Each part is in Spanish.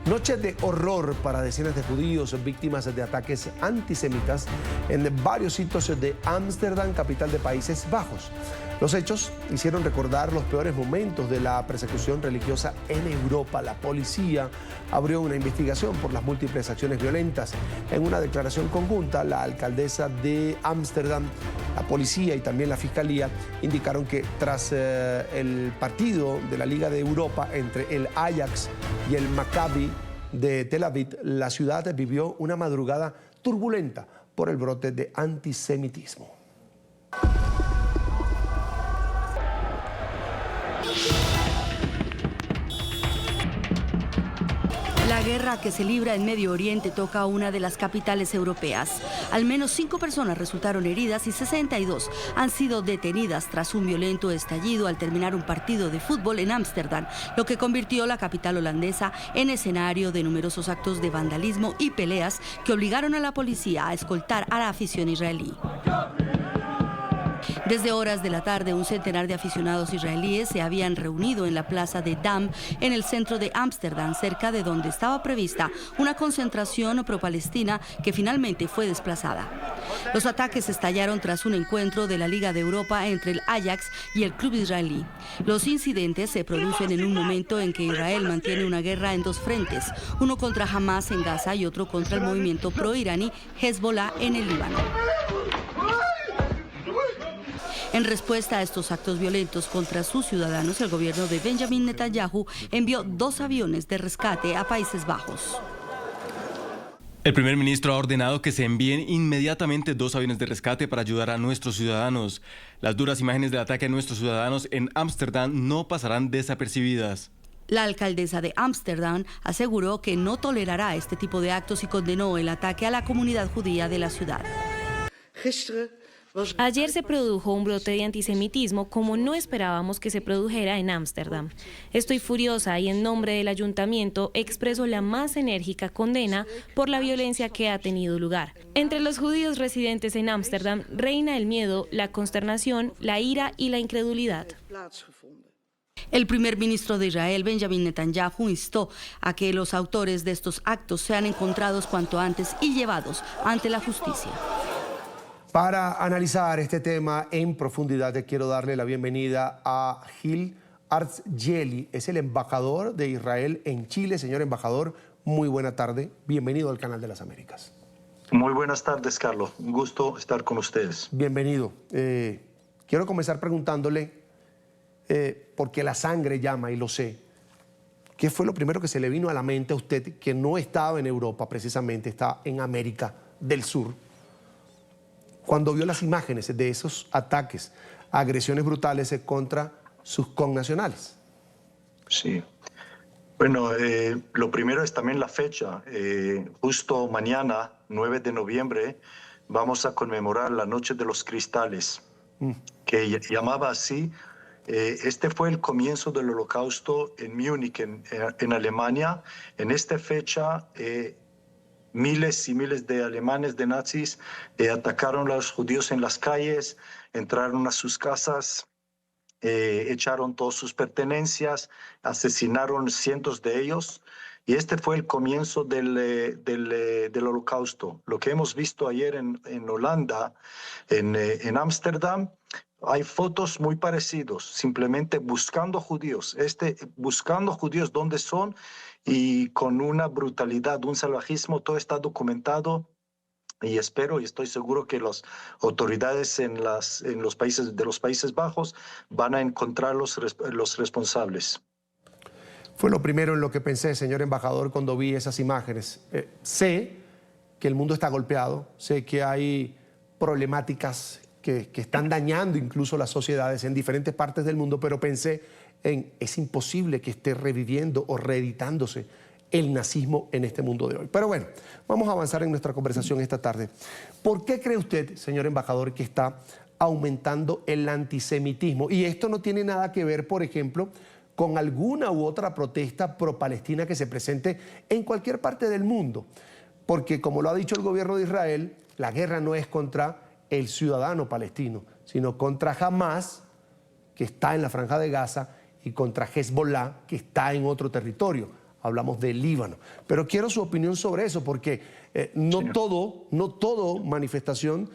Noche de horror para decenas de judíos víctimas de ataques antisemitas en varios sitios de Ámsterdam, capital de Países Bajos. Los hechos hicieron recordar los peores momentos de la persecución religiosa en Europa. La policía abrió una investigación por las múltiples acciones violentas. En una declaración conjunta, la alcaldesa de Ámsterdam, la policía y también la fiscalía indicaron que tras el partido de la Liga de Europa entre el Ajax y el Maccabi de Tel Aviv, la ciudad vivió una madrugada turbulenta por el brote de antisemitismo. La guerra que se libra en Medio Oriente toca a una de las capitales europeas. Al menos 5 personas resultaron heridas y 62 han sido detenidas tras un violento estallido al terminar un partido de fútbol en Ámsterdam, lo que convirtió la capital holandesa en escenario de numerosos actos de vandalismo y peleas que obligaron a la policía a escoltar a la afición israelí. Desde horas de la tarde, un centenar de aficionados israelíes se habían reunido en la plaza de Dam, en el centro de Ámsterdam, cerca de donde estaba prevista una concentración pro-palestina que finalmente fue desplazada. Los ataques estallaron tras un encuentro de la Liga de Europa entre el Ajax y el club israelí. Los incidentes se producen en un momento en que Israel mantiene una guerra en 2 frentes, uno contra Hamas en Gaza y otro contra el movimiento pro-iraní Hezbollah en el Líbano. En respuesta a estos actos violentos contra sus ciudadanos, el gobierno de Benjamin Netanyahu envió 2 aviones de rescate a Países Bajos. El primer ministro ha ordenado que se envíen inmediatamente 2 aviones de rescate para ayudar a nuestros ciudadanos. Las duras imágenes del ataque a nuestros ciudadanos en Ámsterdam no pasarán desapercibidas. La alcaldesa de Ámsterdam aseguró que no tolerará este tipo de actos y condenó el ataque a la comunidad judía de la ciudad. Ayer se produjo un brote de antisemitismo como no esperábamos que se produjera en Ámsterdam. Estoy furiosa y en nombre del ayuntamiento expreso la más enérgica condena por la violencia que ha tenido lugar. Entre los judíos residentes en Ámsterdam reina el miedo, la consternación, la ira y la incredulidad. El primer ministro de Israel, Benjamin Netanyahu, instó a que los autores de estos actos sean encontrados cuanto antes y llevados ante la justicia. Para analizar este tema en profundidad, quiero darle la bienvenida a Gil Artzgeli, es el embajador de Israel en Chile. Señor embajador, muy buena tarde, bienvenido al Canal de las Américas. Muy buenas tardes, Carlos, un gusto estar con ustedes. Bienvenido. Quiero comenzar preguntándole, porque la sangre llama y lo sé, ¿qué fue lo primero que se le vino a la mente a usted que no estaba en Europa precisamente, está en América del Sur, cuando vio las imágenes de esos ataques, agresiones brutales contra sus connacionales? Sí. Bueno, lo primero es también la fecha. Justo mañana, 9 de noviembre, vamos a conmemorar la Noche de los Cristales, que llamaba así. Este fue el comienzo del Holocausto en Múnich, en Alemania. En esta fecha, miles y miles de alemanes, de nazis, atacaron a los judíos en las calles, entraron a sus casas, echaron todas sus pertenencias, asesinaron cientos de ellos. Y este fue el comienzo del Holocausto. Lo que hemos visto ayer en Holanda, en Ámsterdam, hay fotos muy parecidas, simplemente buscando judíos, buscando judíos dónde son, y con una brutalidad, un salvajismo, todo está documentado. Y espero y estoy seguro que las autoridades en los países de los Países Bajos van a encontrar los responsables. Fue lo primero en lo que pensé, señor embajador, cuando vi esas imágenes. Sé que el mundo está golpeado, sé que hay problemáticas que están dañando incluso las sociedades en diferentes partes del mundo, pero pensé es imposible que esté reviviendo o reeditándose el nazismo en este mundo de hoy. Pero bueno, vamos a avanzar en nuestra conversación esta tarde. ¿Por qué cree usted, señor embajador, que está aumentando el antisemitismo? Y esto no tiene nada que ver, por ejemplo, con alguna u otra protesta pro-palestina que se presente en cualquier parte del mundo. Porque, como lo ha dicho el gobierno de Israel, la guerra no es contra el ciudadano palestino, sino contra Hamas, que está en la Franja de Gaza, y contra Hezbollah, que está en otro territorio. hablamos de Líbano. Pero quiero su opinión sobre eso, porque no todo manifestación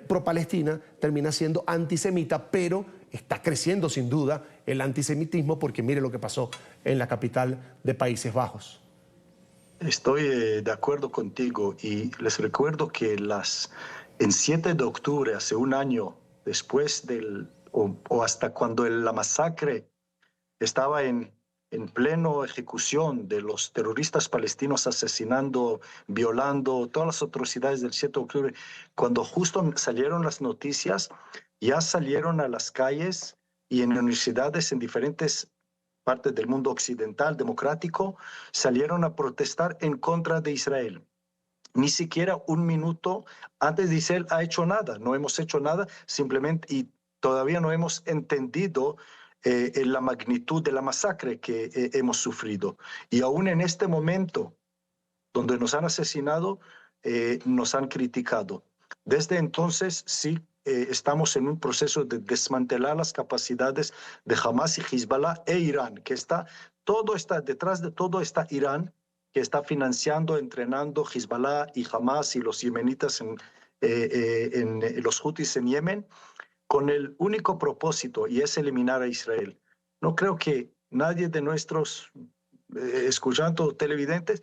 pro-palestina termina siendo antisemita, pero está creciendo sin duda el antisemitismo, porque mire lo que pasó en la capital de Países Bajos. Estoy de acuerdo contigo y les recuerdo que en 7 de octubre, hace un año después o hasta cuando la masacre estaba en pleno ejecución de los terroristas palestinos asesinando, violando, todas las atrocidades del 7 de octubre, cuando justo salieron las noticias, ya salieron a las calles y en universidades en diferentes partes del mundo occidental democrático, salieron a protestar en contra de Israel. Ni siquiera un minuto antes de Israel ha hecho nada, no hemos hecho nada, simplemente, y todavía no hemos entendido la magnitud de la masacre que hemos sufrido. Y aún en este momento, donde nos han asesinado, nos han criticado. Desde entonces, sí, estamos en un proceso de desmantelar las capacidades de Hamas y Hezbollah e Irán, detrás de todo está Irán, que está financiando, entrenando Hezbollah y Hamas y los yemenitas los hutis en Yemen, con el único propósito, y es eliminar a Israel. No creo que nadie de nuestros escuchantes o televidentes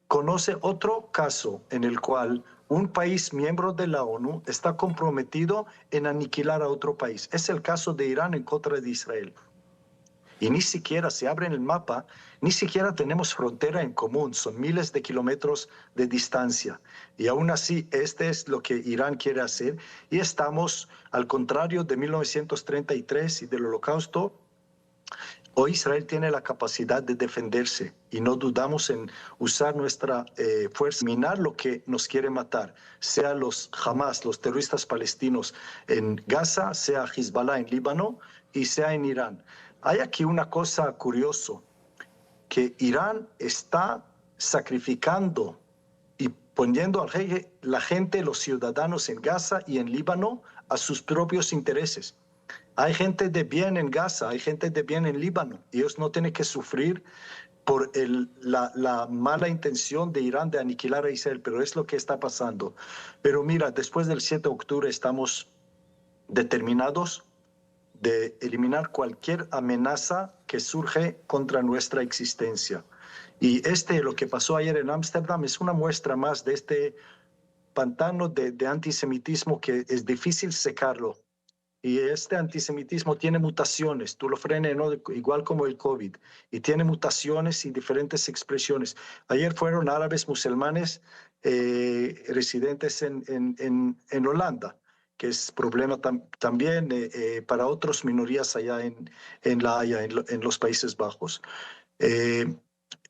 conoce otro caso en el cual un país miembro de la ONU está comprometido en aniquilar a otro país. Es el caso de Irán en contra de Israel. Y ni siquiera se abre en el mapa, ni siquiera tenemos frontera en común, son miles de kilómetros de distancia. Y aún así, este es lo que Irán quiere hacer. Y estamos, al contrario de 1933 y del Holocausto, hoy Israel tiene la capacidad de defenderse y no dudamos en usar nuestra fuerza, minar lo que nos quiere matar, sea los Hamas, los terroristas palestinos en Gaza, sea Hezbollah en Líbano y sea en Irán. Hay aquí una cosa curiosa, que Irán está sacrificando y poniendo a la gente, los ciudadanos en Gaza y en Líbano a sus propios intereses. Hay gente de bien en Gaza, hay gente de bien en Líbano. Ellos no tienen que sufrir por la mala intención de Irán de aniquilar a Israel, pero es lo que está pasando. Pero mira, después del 7 de octubre estamos determinados de eliminar cualquier amenaza que surge contra nuestra existencia. Y lo que pasó ayer en Ámsterdam es una muestra más de este pantano de antisemitismo que es difícil secarlo. Y este antisemitismo tiene mutaciones, tú lo frenes, ¿no? Igual como el COVID, y tiene mutaciones y diferentes expresiones. Ayer fueron árabes musulmanes residentes en Holanda, que es problema también para otras minorías allá en La Haya, en los Países Bajos.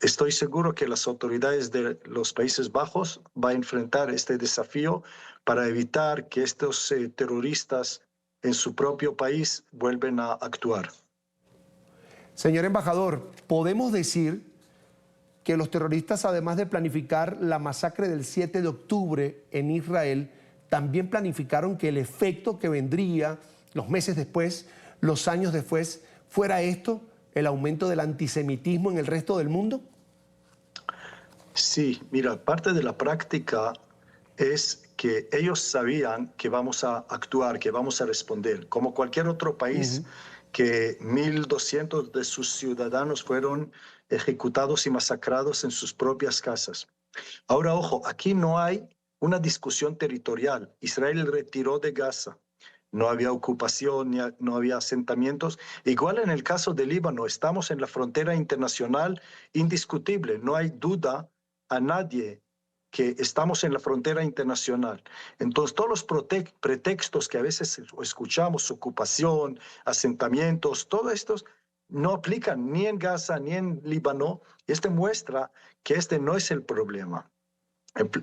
Estoy seguro que las autoridades de los Países Bajos van a enfrentar este desafío para evitar que estos terroristas en su propio país vuelven a actuar. Señor embajador, ¿podemos decir que los terroristas, además de planificar la masacre del 7 de octubre en Israel, también planificaron que el efecto que vendría los meses después, los años después, fuera esto, el aumento del antisemitismo en el resto del mundo? Sí, mira, parte de la práctica es que ellos sabían que vamos a actuar, que vamos a responder, como cualquier otro país que 1.200 de sus ciudadanos fueron ejecutados y masacrados en sus propias casas. Ahora, ojo, aquí no hay una discusión territorial. Israel retiró de Gaza. No había ocupación, no había asentamientos. Igual en el caso de Líbano, estamos en la frontera internacional indiscutible. No hay duda a nadie que estamos en la frontera internacional. Entonces, todos los pretextos que a veces escuchamos, ocupación, asentamientos, todos estos no aplican ni en Gaza ni en Líbano. Este muestra que este no es el problema.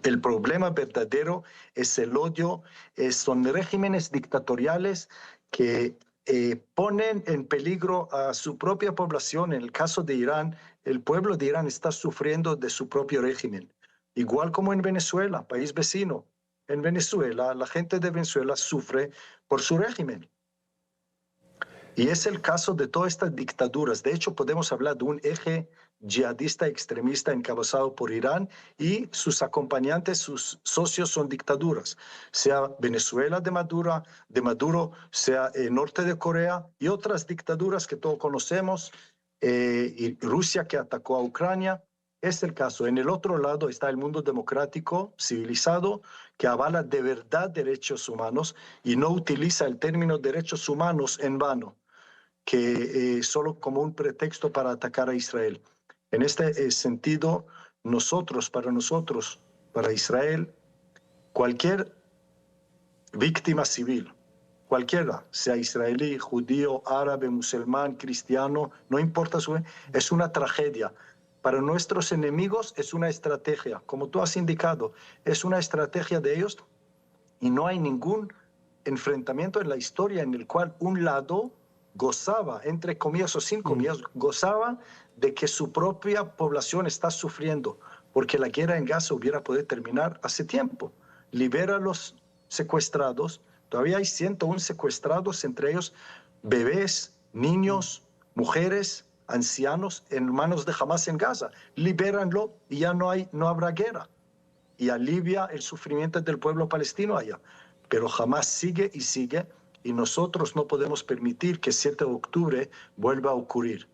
El problema verdadero es el odio, son regímenes dictatoriales que ponen en peligro a su propia población. En el caso de Irán, el pueblo de Irán está sufriendo de su propio régimen. Igual como en Venezuela, país vecino. En Venezuela, la gente de Venezuela sufre por su régimen. Y es el caso de todas estas dictaduras. De hecho, podemos hablar de un eje yihadista extremista encabezado por Irán y sus acompañantes, sus socios son dictaduras, sea Venezuela de Maduro, sea norte de Corea y otras dictaduras que todos conocemos, y Rusia que atacó a Ucrania. Es el caso. En el otro lado está el mundo democrático, civilizado, que avala de verdad derechos humanos y no utiliza el término derechos humanos en vano, que solo como un pretexto para atacar a Israel. En este sentido, para Israel, cualquier víctima civil, cualquiera, sea israelí, judío, árabe, musulmán, cristiano, no importa es una tragedia. Para nuestros enemigos es una estrategia, como tú has indicado, es una estrategia de ellos y no hay ningún enfrentamiento en la historia en el cual un lado gozaba, entre comillas o sin comillas, gozaba de que su propia población está sufriendo, porque la guerra en Gaza hubiera podido terminar hace tiempo. Libera a los secuestrados, todavía hay 101 secuestrados, entre ellos bebés, niños, mujeres, ancianos en manos de Hamas en Gaza. Libéranlo y ya no habrá guerra. Y alivia el sufrimiento del pueblo palestino allá. Pero Hamas sigue y sigue, y nosotros no podemos permitir que 7 de octubre vuelva a ocurrir.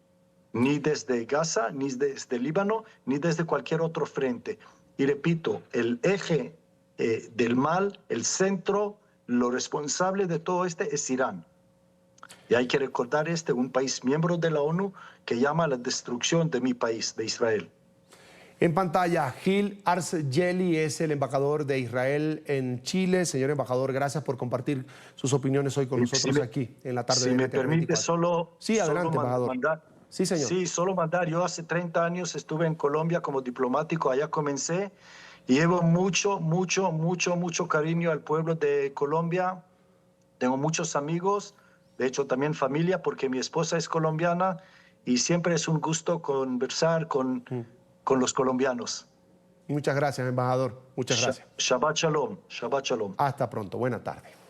Ni desde Gaza, ni desde Líbano, ni desde cualquier otro frente. Y repito, el eje del mal, el centro, lo responsable de todo es Irán. Y hay que recordar un país miembro de la ONU que llama a la destrucción de mi país, de Israel. En pantalla, Gil Arz-Yeli es el embajador de Israel en Chile. Señor embajador, gracias por compartir sus opiniones hoy con nosotros aquí en la tarde de Si me NTN permite, 24. Sí, adelante, embajador. Sí, señor. Sí, solo mandar. Yo hace 30 años estuve en Colombia como diplomático, allá comencé. Y llevo mucho cariño al pueblo de Colombia. Tengo muchos amigos, de hecho también familia, porque mi esposa es colombiana y siempre es un gusto conversar con los colombianos. Muchas gracias, embajador. Muchas gracias. Shabbat Shalom. Shabbat Shalom. Hasta pronto. Buena tarde.